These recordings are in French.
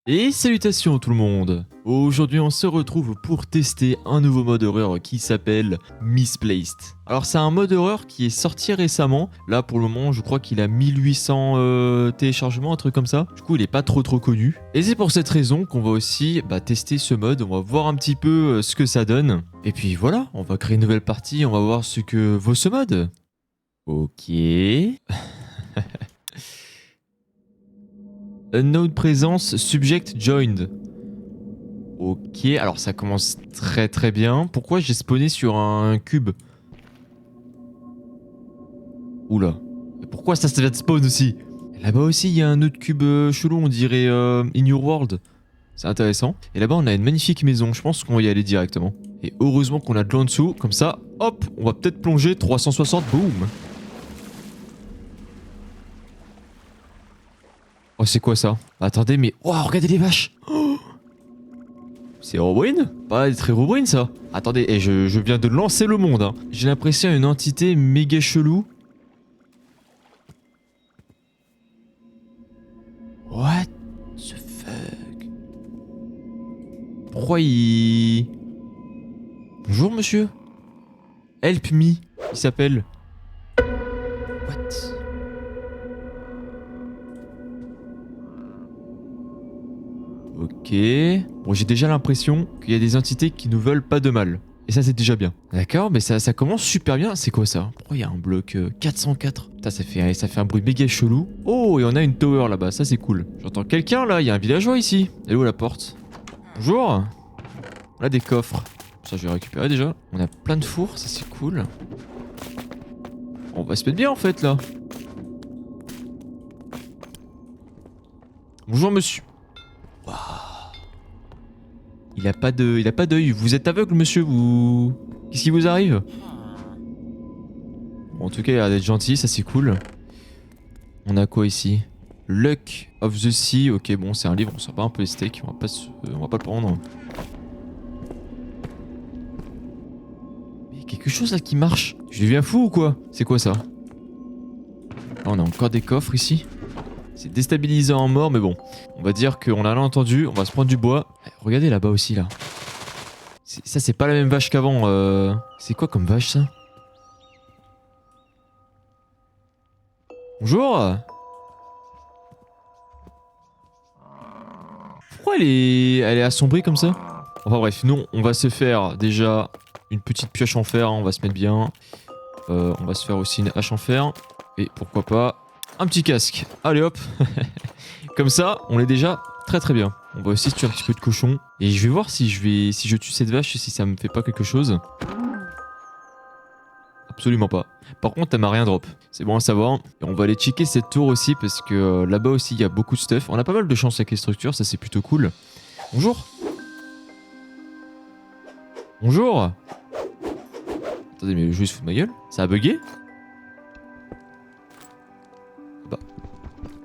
Et salutations tout le monde. Aujourd'hui on se retrouve pour tester un nouveau mode horreur qui s'appelle Misplaced. Alors c'est un mode horreur qui est sorti récemment. Là pour le moment je crois qu'il a 1800 téléchargements, un truc comme ça. Du coup il est pas trop connu. Et c'est pour cette raison qu'on va aussi tester ce mode. On va voir un petit peu ce que ça donne. Et puis voilà, on va créer une nouvelle partie, on va voir ce que vaut ce mode. Ok. Unknown présence, subject joined. Ok, alors ça commence très bien. Pourquoi j'ai spawné sur un cube? Oula. Pourquoi ça vient de spawn aussi? Là-bas aussi, il y a un autre cube chelou, on dirait In Your World. C'est intéressant. Et là-bas, on a une magnifique maison. Je pense qu'on va y aller directement. Et heureusement qu'on a de l'eau en dessous. Comme ça, hop, on va peut-être plonger 360. Boum. Oh, c'est quoi ça? Attendez, mais... Oh, regardez les vaches. Oh, c'est Herobrine? Pas être Herobrine, ça. Attendez, je viens de lancer le monde. Hein. J'ai l'impression d'une entité méga chelou. What the fuck? Pourquoi il... Bonjour, monsieur. Help me. Il s'appelle... What? Ok. Bon, j'ai déjà l'impression qu'il y a des entités qui nous veulent pas de mal. Et ça, c'est déjà bien. D'accord, mais ça commence super bien. C'est quoi ça? Pourquoi il y a un bloc 404? Putain, ça fait un bruit méga chelou. Oh, et on a une tower là-bas. Ça, c'est cool. J'entends quelqu'un là. Il y a un villageois ici. Elle est où la porte? Bonjour. On a des coffres. Ça, je vais récupérer déjà. On a plein de fours. Ça, c'est cool. On va se mettre bien en fait là. Bonjour, monsieur. Il a pas d'œil. Vous êtes aveugle, monsieur, vous... Qu'est-ce qui vous arrive? Bon, en tout cas, il a l'air d'être gentil, ça c'est cool. On a quoi ici? Luck of the Sea. Ok, bon, c'est un livre, on sort pas un peu les steaks. On va pas le prendre. Mais il y a quelque chose là qui marche. Je deviens fou ou quoi? C'est quoi ça? Ah, on a encore des coffres ici. C'est déstabilisant en mort, mais bon. On va dire qu'on a l'entendu, on va se prendre du bois. Regardez là-bas aussi, là. Ça, c'est pas la même vache qu'avant. C'est quoi comme vache, ça? Bonjour. Pourquoi elle est assombrie comme ça? Enfin bref, nous, on va se faire déjà une petite pioche en fer, hein, on va se mettre bien. On va se faire aussi une hache en fer. Et pourquoi pas... un petit casque. Allez hop. Comme ça, on est déjà très bien. On va aussi tuer un petit peu de cochon. Et je vais voir si je tue cette vache, si ça me fait pas quelque chose. Absolument pas. Par contre, elle m'a rien drop. C'est bon à savoir. Et on va aller checker cette tour aussi parce que là-bas aussi, il y a beaucoup de stuff. On a pas mal de chance avec les structures, ça c'est plutôt cool. Bonjour. Bonjour. Attendez, mais le jeu il se fout de ma gueule? Ça a bugué? Bah.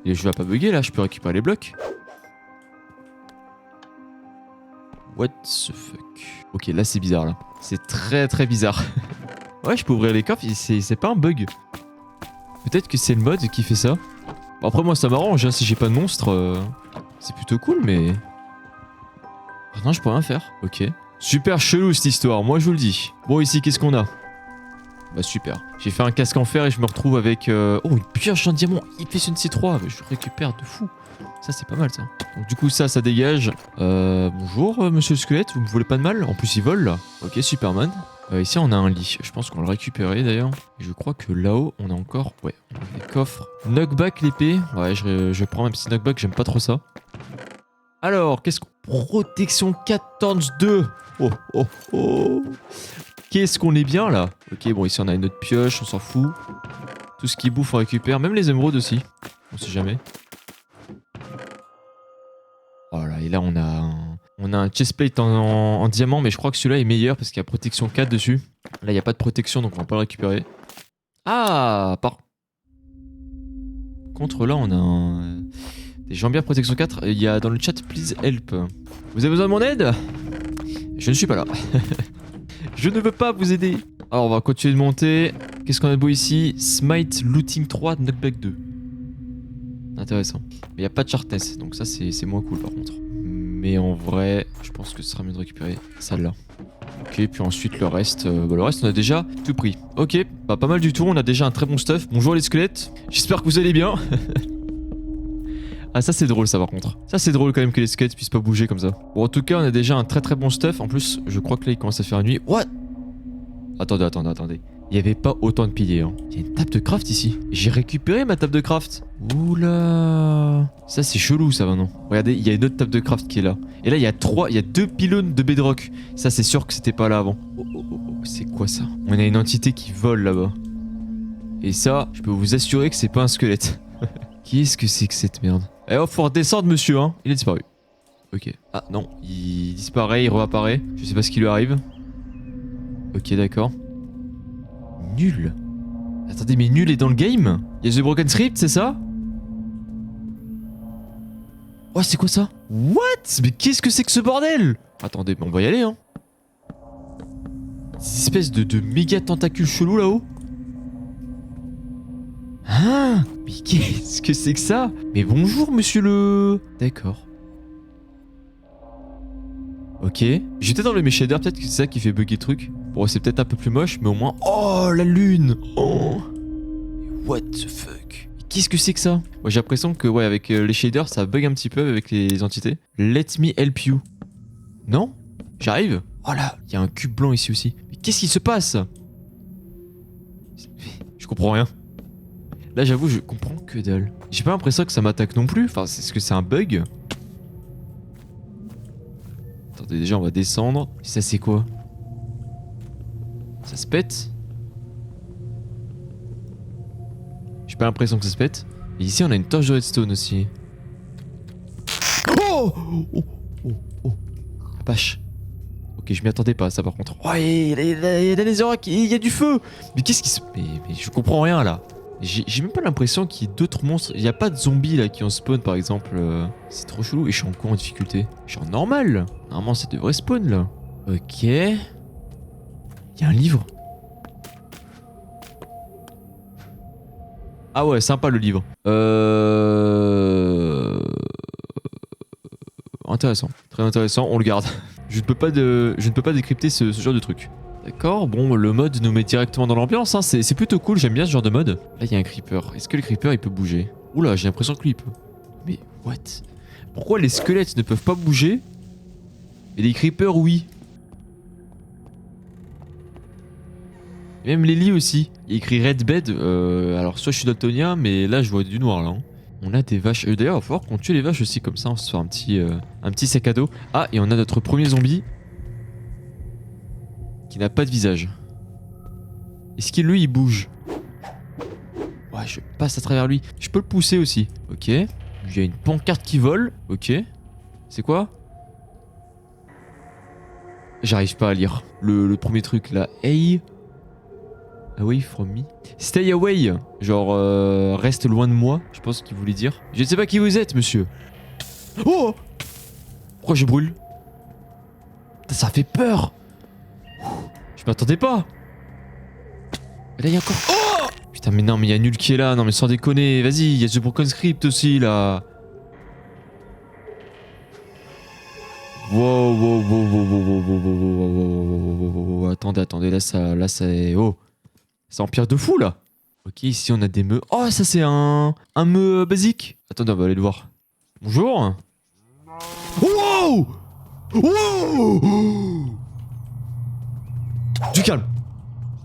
Et je vais pas bugger là, je peux récupérer les blocs. What the fuck? Ok, là c'est bizarre là. C'est très bizarre. Ouais, je peux ouvrir les coffres, c'est pas un bug. Peut-être que c'est le mode qui fait ça. Bon, après moi ça m'arrange, hein, si j'ai pas de monstre, c'est plutôt cool, mais... Ah non, je peux rien faire. Ok. Super chelou cette histoire, moi je vous le dis. Bon, ici, qu'est-ce qu'on a? Bah super. J'ai fait un casque en fer et je me retrouve avec... Oh, une pioche en diamant. Il fait une C3. Je récupère de fou. Ça, c'est pas mal, ça. Donc du coup, ça dégage. Bonjour, monsieur le squelette. Vous me voulez pas de mal? En plus, il vole, là. Ok, Superman. Ici, on a un lit. Je pense qu'on va le récupérer, d'ailleurs. Et je crois que là-haut, on a encore... Ouais, on a des coffres. Knockback, l'épée. Ouais, je prends un petit knockback. J'aime pas trop ça. Alors, qu'est-ce qu'on... Protection 14 2. Oh. Qu'est-ce qu'on est bien là? Ok, bon, ici on a une autre pioche, on s'en fout. Tout ce qui bouffe on récupère, même les émeraudes aussi. On sait jamais. Voilà, et là on a un chestplate en diamant, mais je crois que celui-là est meilleur parce qu'il y a protection 4 dessus. Là il n'y a pas de protection donc on va pas le récupérer. Ah, par contre là on a des jambières protection 4. Il y a dans le chat please help. Vous avez besoin de mon aide? Je ne suis pas là. Je ne veux pas vous aider. Alors on va continuer de monter. Qu'est-ce qu'on a de beau ici? Smite, Looting 3, Knockback 2. Intéressant. Mais y a pas de sharpness, donc ça c'est moins cool par contre. Mais en vrai, je pense que ce sera mieux de récupérer celle-là. Ok, puis ensuite le reste, le reste on a déjà tout pris. Ok, bah pas mal du tout, on a déjà un très bon stuff. Bonjour les squelettes, j'espère que vous allez bien. Ah ça c'est drôle ça par contre. Ça c'est drôle quand même que les squelettes puissent pas bouger comme ça. Bon en tout cas on a déjà un très bon stuff. En plus je crois que là il commence à faire nuit. What? Attendez. Il y avait pas autant de piliers hein. Il y a une table de craft ici. J'ai récupéré ma table de craft. Oula. Ça c'est chelou ça maintenant. Regardez, il y a une autre table de craft qui est là. Et là il y a 2 pylônes de bedrock. Ça c'est sûr que c'était pas là avant. Oh, c'est quoi ça? On a une entité qui vole là-bas. Et ça, je peux vous assurer que c'est pas un squelette. Qu'est-ce que c'est que cette merde? Eh oh, faut redescendre monsieur hein. Il a disparu. Ok. Ah non, il disparaît, il réapparaît. Je sais pas ce qui lui arrive. Ok d'accord. Nul. Attendez, mais Nul est dans le game? Il y a The Broken Script, c'est ça? Oh, c'est quoi ça? What? Mais qu'est-ce que c'est que ce bordel? Attendez, mais on va y aller, hein. Des espèces de méga tentacules chelous là-haut. Hein? Mais qu'est-ce que c'est que ça? Mais bonjour, monsieur le... D'accord. Ok. J'étais dans le shader, peut-être que c'est ça qui fait bugger le truc. Bon, c'est peut-être un peu plus moche, mais au moins... Oh, la lune! Oh! What the fuck? Qu'est-ce que c'est que ça? Moi, j'ai l'impression que, ouais, avec les shaders, ça bug un petit peu avec les entités. Let me help you. Non? J'arrive? Oh là, il y a un cube blanc ici aussi. Mais qu'est-ce qui se passe? Je comprends rien. Là, j'avoue, je comprends que dalle. J'ai pas l'impression que ça m'attaque non plus. Enfin, est-ce que c'est un bug? Attendez, déjà, on va descendre. Ça, c'est quoi? Ça se pète? J'ai pas l'impression que ça se pète. Et ici, on a une torche de redstone aussi. Oh! Oh! Vache. Ok, je m'y attendais pas, ça par contre. Oh, il y a des oracs, il y a du feu! Mais qu'est-ce qui se... Mais je comprends rien là. J'ai même pas l'impression qu'il y ait d'autres monstres. Il y a pas de zombies là qui en spawn par exemple. C'est trop chelou. Et je suis en quoi en difficulté? Je suis en normal. Normalement, ça devrait spawn là. Ok. Il y a un livre. Ah ouais, sympa le livre. Intéressant. Très intéressant, on le garde. Je ne peux pas décrypter ce genre de truc. D'accord, bon, le mode nous met directement dans l'ambiance, hein. C'est plutôt cool, j'aime bien ce genre de mode. Là, il y a un creeper. Est-ce que le creeper, il peut bouger? Oula, j'ai l'impression que lui, il peut. Mais, what? Pourquoi les squelettes ne peuvent pas bouger? Et les creepers, oui. Et même les lits aussi. Il y a écrit Red Bed. Alors, soit je suis daltonien, mais là, je vois du noir, là. Hein. On a des vaches. D'ailleurs, il va falloir qu'on tue les vaches aussi, comme ça, on se fait un petit sac à dos. Ah, et on a notre premier zombie. Qui n'a pas de visage. Est-ce qu'il, lui, il bouge? Ouais, je passe à travers lui. Je peux le pousser aussi. Ok. Il y a une pancarte qui vole. Ok. C'est quoi? J'arrive pas à lire. Le premier truc, là. Hey. Away from me. Stay away. Genre, reste loin de moi. Je pense qu'il voulait dire. Je ne sais pas qui vous êtes, monsieur. Oh! Pourquoi je brûle? Ça fait peur. Je m'attendais pas. Et là, il y a encore... Oh! Putain, mais non, mais il y a Nul qui est là. Non, mais sans déconner. Vas-y, il y a The Broken Script aussi, là. Wow. Attendez, là, ça est... Oh. Ça empire de fou, là. Ok, ici, on a des meux. Oh, ça, c'est un meux basique. Attendez, on va aller le voir. Bonjour. Wow! Du calme.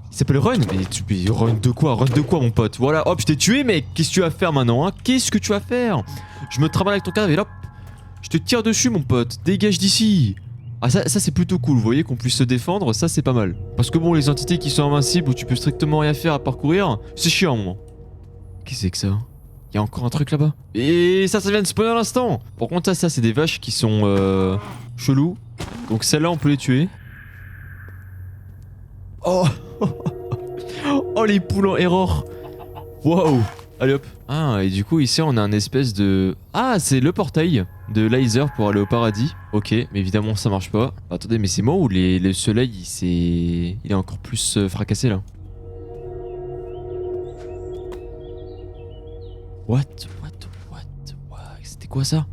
Il s'appelle Run. Mais Run de quoi? Run de quoi, mon pote? Voilà, hop, je t'ai tué, mais qu'est-ce que tu vas faire maintenant, hein? Qu'est-ce que tu vas faire? Je me travaille avec ton cadavre et hop, je te tire dessus, mon pote. Dégage d'ici. Ah, ça c'est plutôt cool, vous voyez, qu'on puisse se défendre, ça c'est pas mal. Parce que bon, les entités qui sont invincibles où tu peux strictement rien faire à parcourir, c'est chiant à un moment. Qu'est-ce que c'est que ça? Il y a encore un truc là-bas. Et ça vient de spawner à l'instant. Par contre, ça c'est des vaches qui sont chelous. Donc celles-là, on peut les tuer. Oh. Oh, les poules en error. Wow. Allez hop. Ah, et du coup ici on a un espèce de... Ah, c'est le portail de laser pour aller au paradis. Ok, mais évidemment ça marche pas. Attendez, mais c'est moi ou le soleil il est encore plus fracassé là? What? quoi ça?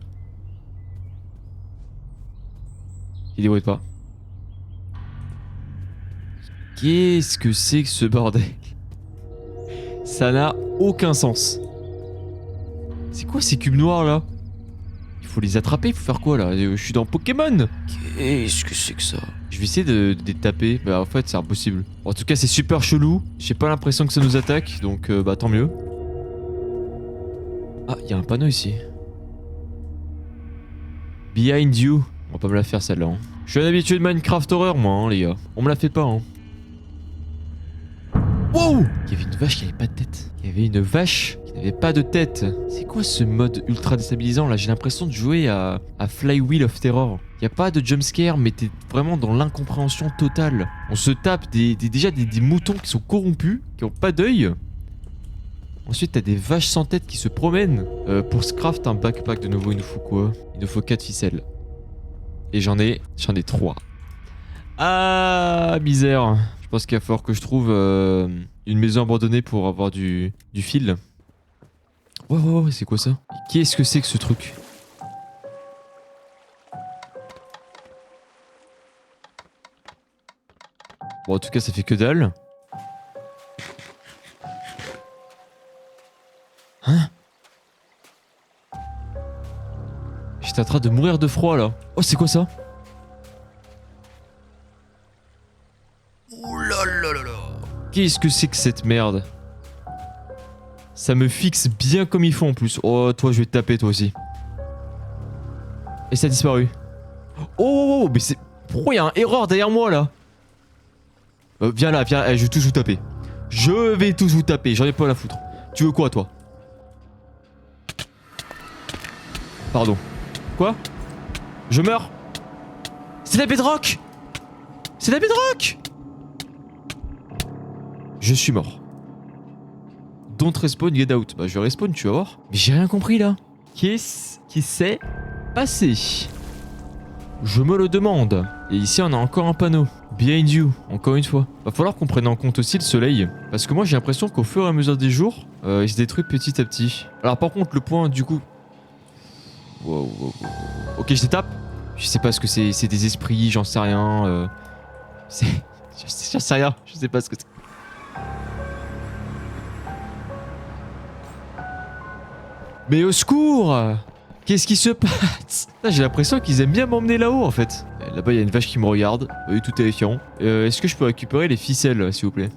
Il débrouille pas. Qu'est-ce que c'est que ce bordel? Ça n'a aucun sens. C'est quoi ces cubes noirs là? Il faut les attraper, il faut faire quoi là? Je suis dans Pokémon. Qu'est-ce que c'est que ça? Je vais essayer de les taper. Bah en fait c'est impossible. En tout cas c'est super chelou. J'ai pas l'impression que ça nous attaque. Donc bah tant mieux. Ah il y a un panneau ici. Behind you. On va pas me la faire celle-là. Hein. Je suis un habitué de Minecraft Horror moi hein, les gars. On me la fait pas hein. Wow! Il y avait une vache qui avait pas de tête. Il y avait une vache qui n'avait pas de tête. C'est quoi ce mode ultra déstabilisant là? J'ai l'impression de jouer à Flywheel of Terror. Il n'y a pas de jumpscare mais t'es vraiment dans l'incompréhension totale. On se tape déjà des moutons qui sont corrompus, qui ont pas d'œil. Ensuite t'as des vaches sans tête qui se promènent. Pour se craft un backpack de nouveau il nous faut quoi? Il nous faut 4 ficelles. Et j'en ai 3. Ah misère. Je pense qu'il va falloir que je trouve une maison abandonnée pour avoir du fil. Ouais, c'est quoi ça? Qu'est-ce que c'est que ce truc? Bon, en tout cas, ça fait que dalle. Hein? J'étais en train de mourir de froid là. Oh, c'est quoi ça? Qu'est-ce que c'est que cette merde? Ça me fixe bien comme il faut en plus. Oh, toi, je vais te taper toi aussi. Et ça a disparu. Oh, mais c'est... Pourquoi il y a un erreur derrière moi là? Viens là, viens. Je vais tous vous taper. Je vais tous vous taper. J'en ai pas à la foutre. Tu veux quoi toi? Pardon. Quoi? Je meurs? C'est la bedrock! C'est la bedrock! Je suis mort. Don't respawn, get out. Bah je vais respawn, tu vas voir. Mais j'ai rien compris là. Qu'est-ce qui s'est passé? Je me le demande. Et ici on a encore un panneau. Behind you, encore une fois. Va falloir qu'on prenne en compte aussi le soleil. Parce que moi j'ai l'impression qu'au fur et à mesure des jours, il se détruit petit à petit. Alors par contre le point du coup... Wow. Ok je les tape. Je sais pas ce que c'est des esprits, j'en sais rien. J'en sais rien, je sais pas ce que c'est. Mais au secours! Qu'est-ce qui se passe? J'ai l'impression qu'ils aiment bien m'emmener là-haut en fait. Là-bas il y a une vache qui me regarde, tout terrifiant. Est-ce que je peux récupérer les ficelles s'il vous plaît?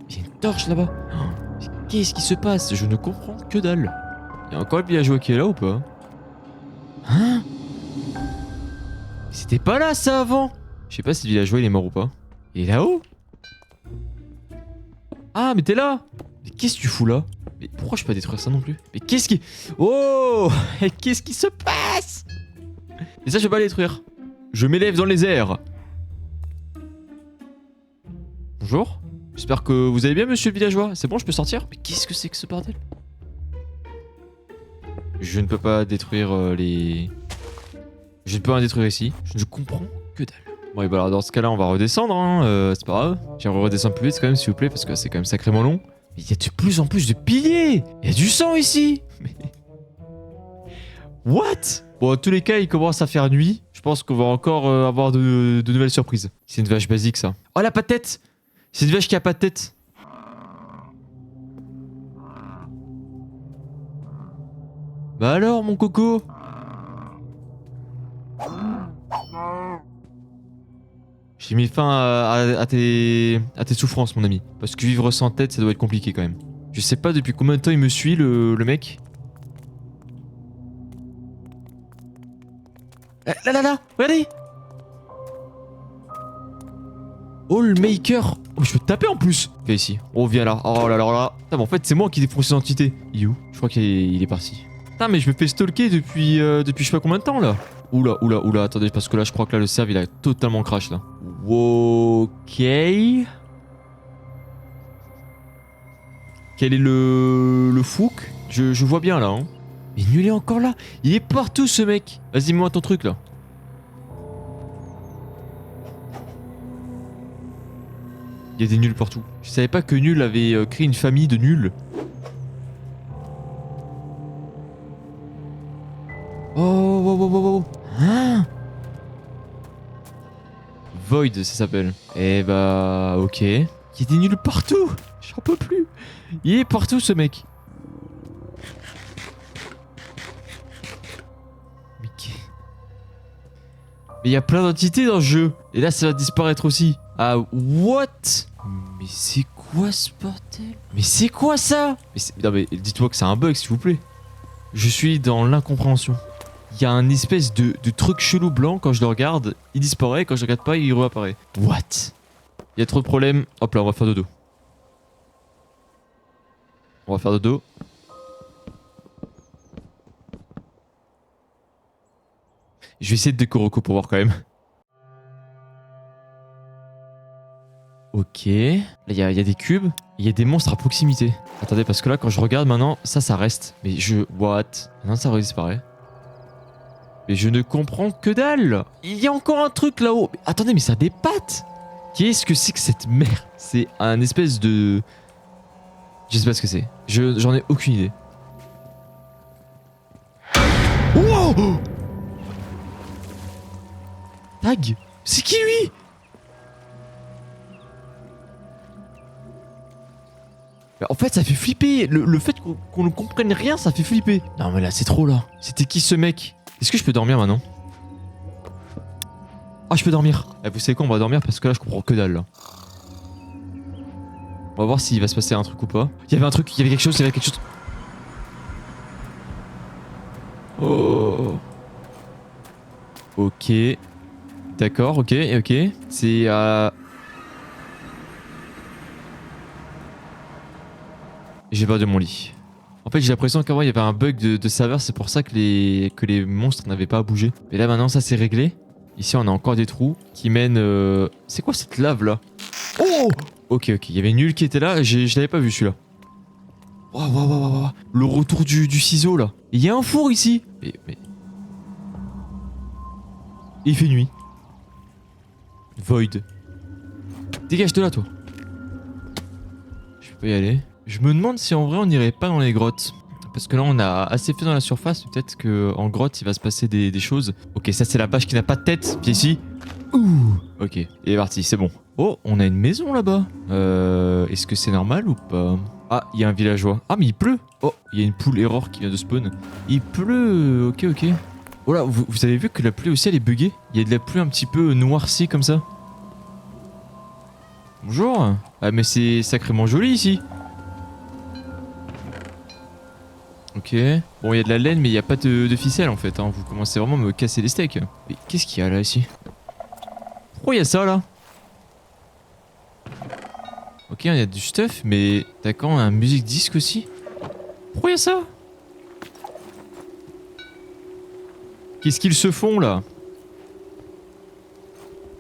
Il y a une torche là-bas. Oh, qu'est-ce qui se passe? Je ne comprends que dalle. Il y a encore le villageois qui est là ou pas? Hein? C'était pas là ça avant? Je sais pas si le villageois il est mort ou pas. Il est là-haut? Ah mais t'es là? Mais qu'est-ce que tu fous là? Mais pourquoi je peux pas détruire ça non plus? Mais qu'est-ce qui... Oh! Qu'est-ce qui se passe? Et ça je peux pas le détruire. Je m'élève dans les airs. Bonjour. J'espère que vous allez bien monsieur le villageois. C'est bon je peux sortir? Mais qu'est-ce que c'est que ce bordel? Je ne peux pas détruire les... Je ne peux rien détruire ici. Je ne comprends que dalle. Bon et bah alors dans ce cas là on va redescendre hein. C'est pas grave. J'aimerais redescendre plus vite quand même s'il vous plaît parce que c'est quand même sacrément long. Mais il y a de plus en plus de piliers. Il y a du sang ici. Mais... What? Bon, dans tous les cas, il commence à faire nuit. Je pense qu'on va encore avoir de nouvelles surprises. C'est une vache basique, ça. Oh, elle a pas de tête. C'est une vache qui a pas de tête. Bah alors, mon coco? J'ai mis fin à tes souffrances, mon ami. Parce que vivre sans tête, ça doit être compliqué quand même. Je sais pas depuis combien de temps il me suit, le mec. Là, regardez! Allmaker! Oh, je peux te taper en plus! Viens ici. Oh, viens là. Oh là là là. Putain, mais en fait, c'est moi qui défonce ses entités. Il est où? Je crois qu'il est parti. Putain, mais je me fais stalker depuis je sais pas combien de temps là. Oula, attendez, parce que là, je crois que là, le serve, il a totalement crash là. Ok. Quel est le fouc? Je vois bien là, hein. Mais nul est encore là. Il est partout ce mec. Vas-y, moi ton truc là. Il y a des nuls partout. Je savais pas que Nul avait créé une famille de nuls. Void, ça s'appelle. Eh bah, ok. Il y a des nuls partout. J'en peux plus. Il est partout, ce mec. Mais il y a plein d'entités dans le jeu. Et là, ça va disparaître aussi. Ah, what? Mais c'est quoi ce bordel? Mais c'est quoi ça? Non mais dites-moi que c'est un bug, s'il vous plaît. Je suis dans l'incompréhension. Il y a un espèce de truc chelou blanc, quand je le regarde, il disparaît, quand je le regarde pas, il réapparaît. What? Il y a trop de problèmes. Hop là, on va faire dodo. On va faire dodo. Je vais essayer de décoroco pour voir quand même. Ok. Là, il y a des cubes. Il y a des monstres à proximité. Attendez, parce que là, quand je regarde maintenant, ça reste. Mais je... What? Maintenant, ça redisparaît. Mais je ne comprends que dalle. Il y a encore un truc là-haut. Mais attendez, mais ça a des pattes. Qu'est-ce que c'est que cette merde? C'est un espèce de... Je sais pas ce que c'est. J'en ai aucune idée. Wow! Tag? C'est qui lui? En fait, ça fait flipper. Le fait qu'on ne comprenne rien, ça fait flipper. Non, mais là, c'est trop là. C'était qui ce mec? Est-ce que je peux dormir maintenant? Ah, je peux dormir. Eh, vous savez quoi, on va dormir parce que là, je comprends que dalle là. On va voir s'il va se passer un truc ou pas. Il y avait un truc, il y avait quelque chose, il y avait quelque chose. Oh. Ok. D'accord, ok. C'est J'ai peur de mon lit. En fait, j'ai l'impression qu'avant il y avait un bug de serveur, c'est pour ça que les monstres n'avaient pas à bouger. Mais là maintenant ça c'est réglé. Ici on a encore des trous qui mènent... C'est quoi cette lave là? Oh! Ok, il y avait nul qui était là, je l'avais pas vu celui-là. Waouh. Le retour du ciseau là. Il y a un four ici. Mais... Il fait nuit. Void. Dégage de là toi. Je peux y aller. Je me demande si en vrai on n'irait pas dans les grottes. Parce que là on a assez fait dans la surface. Peut-être qu'en grotte il va se passer des choses. Ok, ça c'est la vache qui n'a pas de tête. Viens ici. Ouh. Ok, il est parti, c'est bon. Oh, on a une maison là-bas. Est-ce que c'est normal ou pas? Ah, il y a un villageois. Ah mais il pleut. Oh, il y a une poule error qui vient de spawn. Il pleut. Ok. Oh là, vous avez vu que la pluie aussi elle est buggée? Il y a de la pluie un petit peu noircie comme ça. Bonjour. Ah mais c'est sacrément joli ici. Ok. Bon, il y a de la laine, mais il n'y a pas de ficelle en fait. Hein. Vous commencez vraiment à me casser les steaks. Mais qu'est-ce qu'il y a là ici? Pourquoi il y a ça là? Ok, il y a du stuff, mais d'accord, on a un musique disque aussi. Pourquoi il y a ça? Qu'est-ce qu'ils se font là?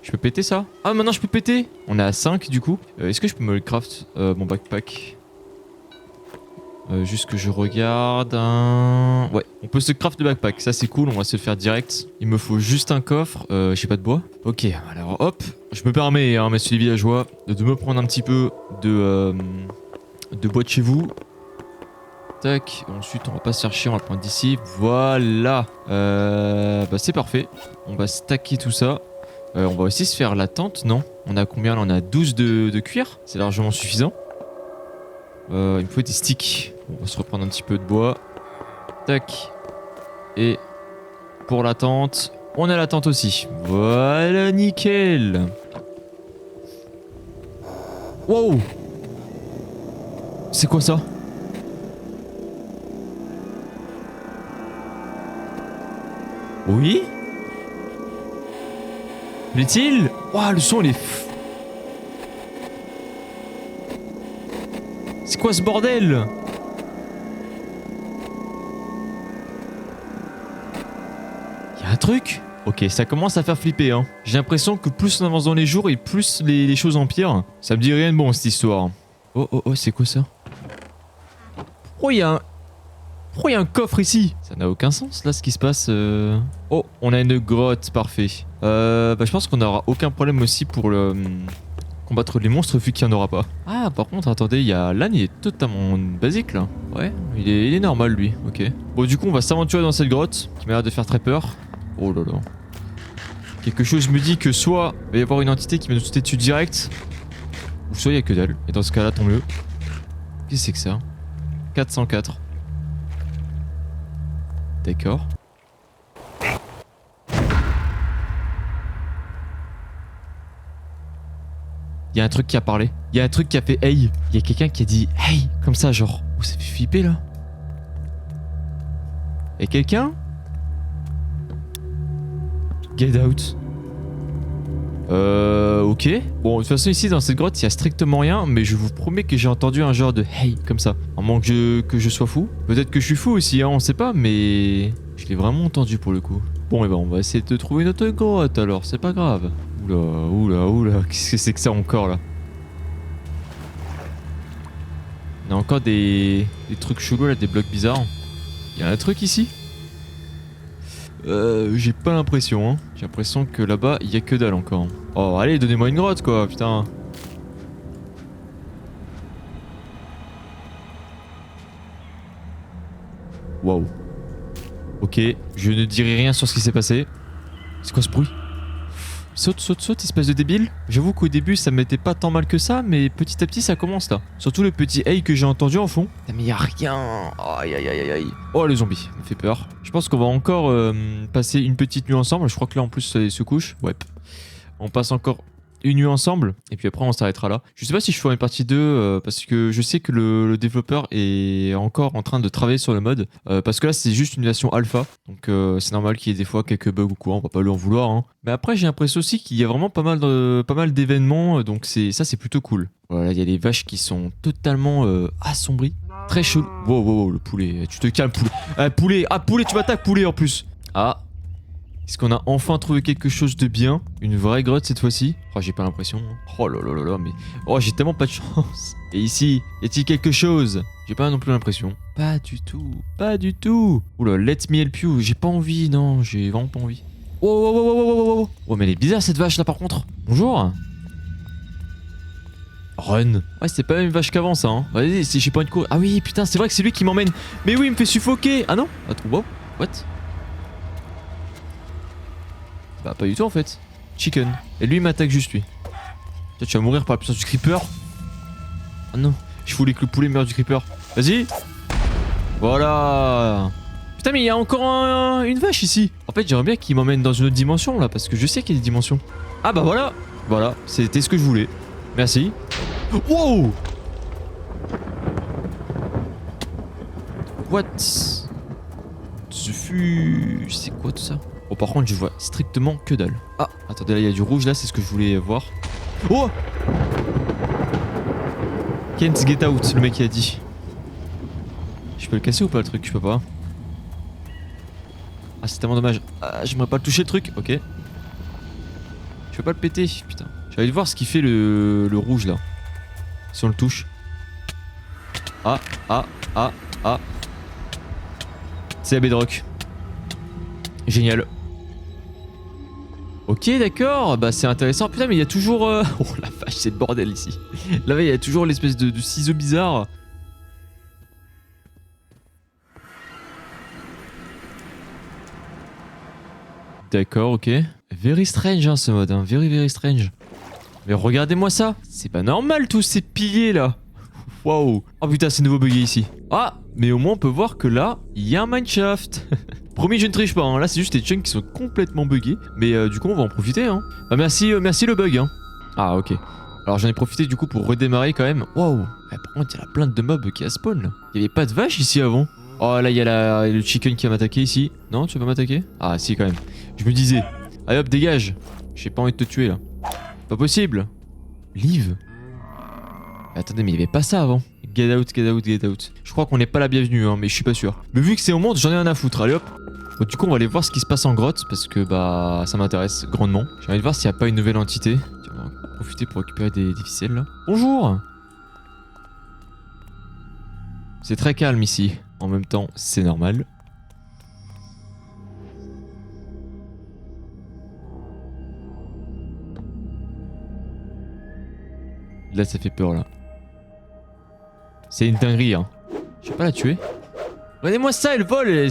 Je peux péter ça? Ah, maintenant je peux péter! On est à 5 du coup. Est-ce que je peux me le craft mon backpack? Juste que je regarde un... Ouais, on peut se craft le backpack, ça c'est cool, on va se le faire direct. Il me faut juste un coffre, j'ai pas de bois. Ok, alors hop, je me permets, hein, messieurs les villageois, de me prendre un petit peu de bois de chez vous. Tac, ensuite on va pas se faire chier, on va le prendre d'ici, voilà. Bah c'est parfait, on va stacker tout ça. On va aussi se faire la tente, non? On a combien là? On a 12 de cuir, c'est largement suffisant. Il me faut des sticks. On va se reprendre un petit peu de bois. Tac. Et pour la tente, on a la tente aussi. Voilà, nickel. Wow. C'est quoi ça? Oui? Plaît-il? Waouh, le son il est... C'est quoi ce bordel? Y'a un truc? Ok, ça commence à faire flipper, hein. J'ai l'impression que plus on avance dans les jours et plus les choses empirent. Ça me dit rien de bon cette histoire. Oh, c'est quoi ça? Pourquoi il y a un coffre ici? Ça n'a aucun sens là ce qui se passe. Oh, on a une grotte, parfait. Je pense qu'on n'aura aucun problème aussi pour combattre les monstres vu qu'il n'y en aura pas. Ah, par contre, attendez, il y a l'âne, il est totalement basique là. Ouais, il est normal lui, ok. Bon, du coup, on va s'aventurer dans cette grotte qui m'a l'air de faire très peur. Oh là là. Quelque chose me dit que soit il va y avoir une entité qui va nous sauter dessus direct, ou soit il y a que dalle. Et dans ce cas-là, tant mieux. Qu'est-ce que c'est que ça? 404. D'accord. Il y a un truc qui a parlé. Il y a un truc qui a fait hey. Il y a quelqu'un qui a dit hey. Comme ça, genre. Oh, ça fait flipper là. Et quelqu'un? Get out. Ok. Bon, de toute façon, ici, dans cette grotte, il y a strictement rien. Mais je vous promets que j'ai entendu un genre de hey. Comme ça. À moins que je sois fou. Peut-être que je suis fou aussi, hein, on sait pas. Mais je l'ai vraiment entendu pour le coup. Bon, et ben, on va essayer de trouver une autre grotte alors. C'est pas grave. Oula, oula, oula, qu'est-ce que c'est que ça encore là? On a encore des trucs chelous là, des blocs bizarres. Il y a un truc ici? J'ai pas l'impression, hein. J'ai l'impression que là-bas, il y a que dalle encore. Oh, allez, donnez-moi une grotte quoi, putain. Waouh. Ok, je ne dirai rien sur ce qui s'est passé. C'est quoi ce bruit? Saute, saute, saute, espèce de débile. J'avoue qu'au début, ça m'était pas tant mal que ça, mais petit à petit, ça commence là. Surtout le petit hey que j'ai entendu en fond. Mais y a rien. Aïe, aïe, aïe, aïe. Oh, le zombie, ça me fait peur. Je pense qu'on va encore passer une petite nuit ensemble. Je crois que là, en plus, ça se couche. Ouais. On passe encore une nuit ensemble, et puis après, on s'arrêtera là. Je sais pas si je ferai une partie 2, parce que je sais que le développeur est encore en train de travailler sur le mode. Parce que là, c'est juste une version alpha. Donc, c'est normal qu'il y ait des fois quelques bugs ou quoi. On va pas lui en vouloir, hein. Mais après, j'ai l'impression aussi qu'il y a vraiment pas mal d'événements, donc ça c'est plutôt cool. Voilà, il y a des vaches qui sont totalement assombries, très chelou. Wow, wow, wow, le poulet, tu te calmes poulet. Poulet, tu m'attaques poulet en plus. Ah, est-ce qu'on a enfin trouvé quelque chose de bien? Une vraie grotte cette fois-ci? Oh, j'ai pas l'impression. Oh là là là là, mais oh, j'ai tellement pas de chance. Et ici, y a-t-il quelque chose? J'ai pas non plus l'impression. Pas du tout, pas du tout. Oula, let me help you. J'ai pas envie, non, j'ai vraiment pas envie. Oh, oh, oh, oh, oh, oh, oh. Oh, mais elle est bizarre cette vache là par contre. Bonjour. Run. Ouais, c'est pas la même vache qu'avant ça, hein. Vas-y, j'ai pas envie de courir. Ah oui, putain, c'est vrai que c'est lui qui m'emmène. Mais oui, il me fait suffoquer. Ah non? Attends, wow. What? Bah, pas du tout en fait. Chicken. Et lui, il m'attaque juste lui. Toi, tu vas mourir par la puissance du creeper. Ah non. Je voulais que le poulet meure du creeper. Vas-y. Voilà. Putain, mais il y a encore une vache ici. En fait, j'aimerais bien qu'il m'emmène dans une autre dimension là, parce que je sais qu'il y a des dimensions. Ah bah voilà. Voilà, c'était ce que je voulais. Merci. Wow. What? Ce fut... C'est quoi tout ça? Oh, par contre, je vois strictement que dalle. Ah, attendez, là, il y a du rouge là, c'est ce que je voulais voir. Oh! Can't get out, le mec qui a dit. Je peux le casser ou pas le truc? Je peux pas. Ah, c'est tellement dommage. Ah, j'aimerais pas le toucher le truc. Ok. Je peux pas le péter. Putain. J'ai envie de voir ce qui fait le rouge là. Si on le touche. Ah, ah, ah, ah. C'est la bedrock. Génial. Ok, d'accord. Bah, c'est intéressant. Putain, mais il y a toujours. Oh la vache, c'est le bordel ici. Là-bas, il y a toujours l'espèce de ciseau bizarre. D'accord, ok. Very strange hein, ce mode, hein. Very very strange. Mais regardez-moi ça. C'est pas normal tous ces piliers là. Waouh. Oh putain, c'est nouveau bugué ici. Ah, mais au moins on peut voir que là, il y a un mineshaft. Promis, je ne triche pas, hein. Là c'est juste les chunks qui sont complètement buggés. Mais du coup on va en profiter, hein. Bah merci, merci le bug, hein. Ah ok. Alors j'en ai profité du coup pour redémarrer quand même. Waouh. Par contre, il y a la plainte de mobs qui a spawn là. Il y avait pas de vache ici avant. Oh là, il y a le chicken qui va m'attaquer ici. Non, tu vas pas m'attaquer? Ah si quand même. Je me disais. Allez hop, dégage. J'ai pas envie de te tuer là. Pas possible. Liv. Attendez, mais il y avait pas ça avant. Get out, get out, get out. Je crois qu'on n'est pas la bienvenue, hein, mais je suis pas sûr. Mais vu que c'est au monde, j'en ai rien à foutre. Allez hop. Bon, du coup, on va aller voir ce qui se passe en grotte parce que bah ça m'intéresse grandement. J'ai envie de voir s'il n'y a pas une nouvelle entité. Tiens, on va profiter pour récupérer des ficelles là. Bonjour. C'est très calme ici. En même temps, c'est normal. Là, ça fait peur là. C'est une dinguerie, hein. Je vais pas la tuer. Regardez-moi ça, elle vole, elle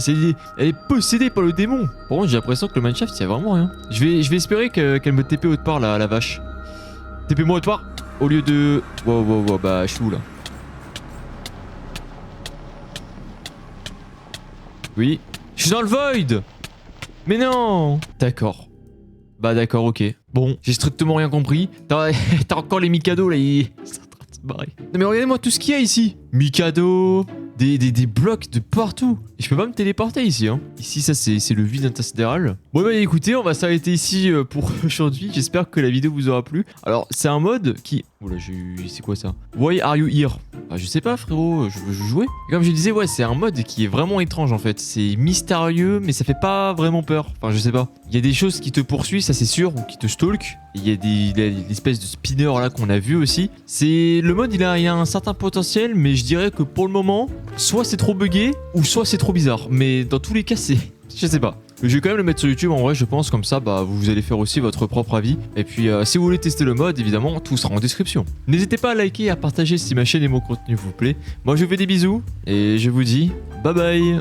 est possédée par le démon. Par contre, j'ai l'impression que le mineshaft, il y a vraiment rien. Je vais espérer qu'elle me TP autre part, la vache. TP-moi autre part, au lieu de... Wow, bah, je suis où, là? Oui. Je suis dans le void. Mais non. D'accord. Bah d'accord, ok. Bon, j'ai strictement rien compris. T'as encore les Mikado, là, ils sont en train de se barrer. Non mais regardez-moi tout ce qu'il y a ici. Mikado... Des blocs de partout. Et je peux pas me téléporter ici, hein. Ici, ça, c'est le vide intersidéral. Bon, bah écoutez, on va s'arrêter ici pour aujourd'hui. J'espère que la vidéo vous aura plu. Alors, c'est un mode qui... Oula, c'est quoi ça? Why are you here? Bah, je sais pas, frérot. Je veux jouer. Et comme je disais, ouais, c'est un mode qui est vraiment étrange, en fait. C'est mystérieux, mais ça fait pas vraiment peur. Enfin, je sais pas. Il y a des choses qui te poursuivent, ça c'est sûr, ou qui te stalk. Il y a l'espèce de spinner là qu'on a vu aussi. C'est le mode, il a un certain potentiel, mais je dirais que pour le moment, soit c'est trop buggé, ou soit c'est trop bizarre. Mais dans tous les cas, c'est... Je sais pas. Je vais quand même le mettre sur YouTube en vrai, je pense, comme ça, bah, vous allez faire aussi votre propre avis. Et puis, si vous voulez tester le mode, évidemment, tout sera en description. N'hésitez pas à liker et à partager si ma chaîne et mon contenu vous plaît. Moi, je vous fais des bisous, et je vous dis bye bye.